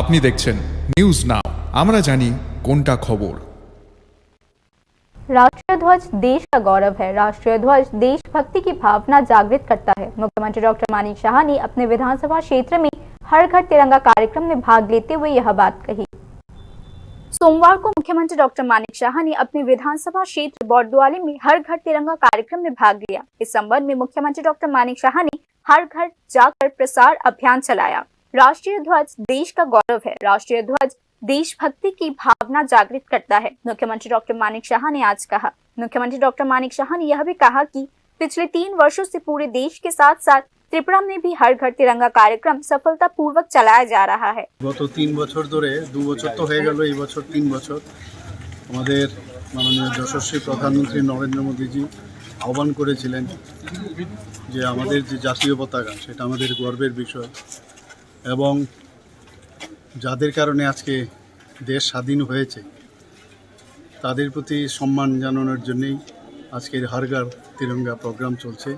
আপনি দেখছেন news now, আমরা জানি কোনটা খবর। राष्ट्रीय ध्वज देश का गौरव है। राष्ट्रीय ध्वज देशभक्ति की भावना जागृत करता है। मुख्यमंत्री डॉक्टर मानिक शाह ने अपने विधानसभा क्षेत्र में हर घर तिरंगा कार्यक्रम में भाग लेते हुए यह बात कही। सोमवार को मुख्यमंत्री डॉक्टर मानिक शाह ने अपने विधानसभा क्षेत्र बौडुआली में हर घर तिरंगा कार्यक्रम में भाग लिया। इस संबंध में मुख्यमंत्री डॉक्टर मानिक शाह ने हर घर जाकर प्रसार अभियान चलाया। राष्ट्रीय ध्वज देश का गौरव है। राष्ट्रीय ध्वज देशभक्ति की भावना जागृत करता है, मुख्यमंत्री डॉक्टर मानिक शाह ने आज कहा। मुख्यमंत्री डॉक्टर मानिक शाह ने यह भी कहा कि पिछले 3 वर्षों से पूरे देश के साथ साथ त्रिपुरा में भी हर घर तिरंगा कार्यक्रम सफलतापूर्वक चलाया जा रहा है। গত 3 বছর ধরে 2 বছর তো হয়ে গেল, এই বছর 3 বছর আমাদের মাননীয় যশস্বী প্রধানমন্ত্রী নরেন্দ্র মোদীজি আহ্বান করেছিলেন যে আমাদের যে জাতীয় পতাকা সেটা আমাদের গর্বের বিষয় এবং যাদের কারণে আজকে দেশ স্বাধীন হয়েছে তাদের প্রতি সম্মান জানানোর জন্যই আজকের হর ঘর তিরঙ্গা প্রোগ্রাম চলছে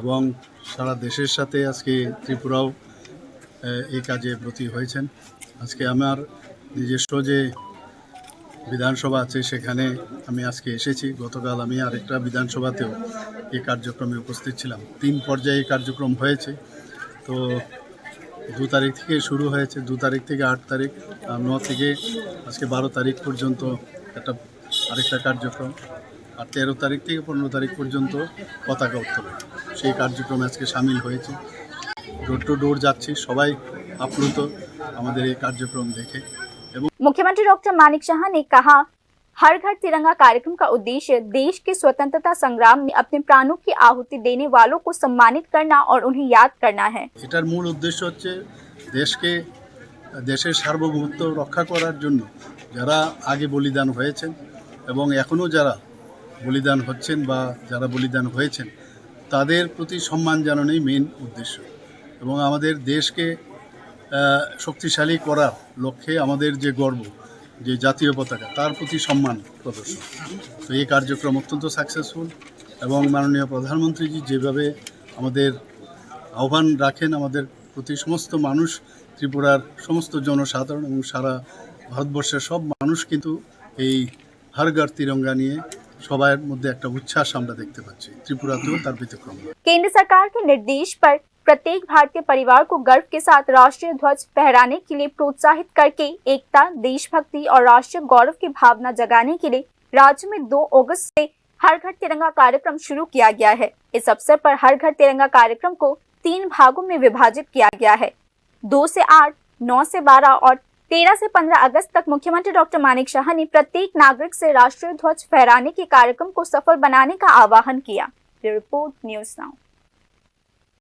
এবং সারা দেশের সাথে আজকে ত্রিপুরাও এই কাজে ব্রতী হয়েছেন। আজকে আমার নিজস্ব যে বিধানসভা আছে সেখানে আমি আজকে এসেছি। গতকাল আমি আরেকটা বিধানসভাতেও এই কার্যক্রমে উপস্থিত ছিলাম। 3 পর্যায়ে এই কার্যক্রম হয়েছে। তো 2 তারিখ থেকে শুরু হয়েছে, 2 তারিখ থেকে 8 তারিখ, 9 থেকে আজকে 12 তারিখ পর্যন্ত আরেকটা কার্যক্রম, আর 13 তারিখ থেকে 15 তারিখ পর্যন্ত পতাকা উত্তোলন। সেই কার্যক্রমে আজকে সামিল হয়েছে। ডোর টু ডোর যাচ্ছি, সবাই আপ্লুত আমাদের এই কার্যক্রম দেখে। मुख्यमंत्री डॉक्टर मानिक शाह ने कहा, हर घर तिरंगा कार्यक्रम का उद्देश्य देश के स्वतंत्रता संग्राम में अपने प्राणों की आहुति देने वालों को सम्मानित करना और उन्हें याद करना है। এটার মূল উদ্দেশ্য হচ্ছে দেশের সার্বভৌমত্ব রক্ষা করার জন্য যারা আগে বলিদান হয়েছেন এবং এখনও যারা বলিদান হচ্ছেন বা যারা বলিদান হয়েছেন তাদের প্রতি সম্মান জানানোই মেন উদ্দেশ্য এবং আমাদের দেশকে শক্তিশালী করার লক্ষ্যে আমাদের যে গর্ব, যে জাতীয় পতাকা, তার প্রতি সম্মান প্রদর্শন। তো এই কার্যক্রম অত্যন্ত সাকসেসফুল এবং মাননীয় প্রধানমন্ত্রীজি যেভাবে আমাদের আহ্বান রাখেন আমাদের প্রতি সমস্ত মানুষ, ত্রিপুরার সমস্ত জনসাধারণ এবং সারা ভারতবর্ষের সব মানুষ কিন্তু এই হর ঘর তিরঙ্গা নিয়ে সবার মধ্যে একটা উচ্ছ্বাস আমরা দেখতে পাচ্ছি। ত্রিপুরাতেও তার ব্যতিক্রম। केंद्र सरकार के निर्देश पर प्रत्येक भारतीय परिवार को गर्व के साथ राष्ट्रीय ध्वज फहराने के लिए प्रोत्साहित करके एकता, देशभक्ति और राष्ट्रीय गौरव की भावना जगाने के लिए राज्य में 2 अगस्त से हर घर तिरंगा कार्यक्रम शुरू किया गया है। इस अवसर पर हर घर तिरंगा कार्यक्रम को 3 भागों में विभाजित किया गया है। 2 से 8, 9 से 12 और 13 से 15 अगस्त तक मुख्यमंत्री डॉक्टर मानिक शाह ने प्रत्येक नागरिक से राष्ट्रीय ध्वज फहराने के कार्यक्रम को सफल बनाने का आह्वान किया। Report news now.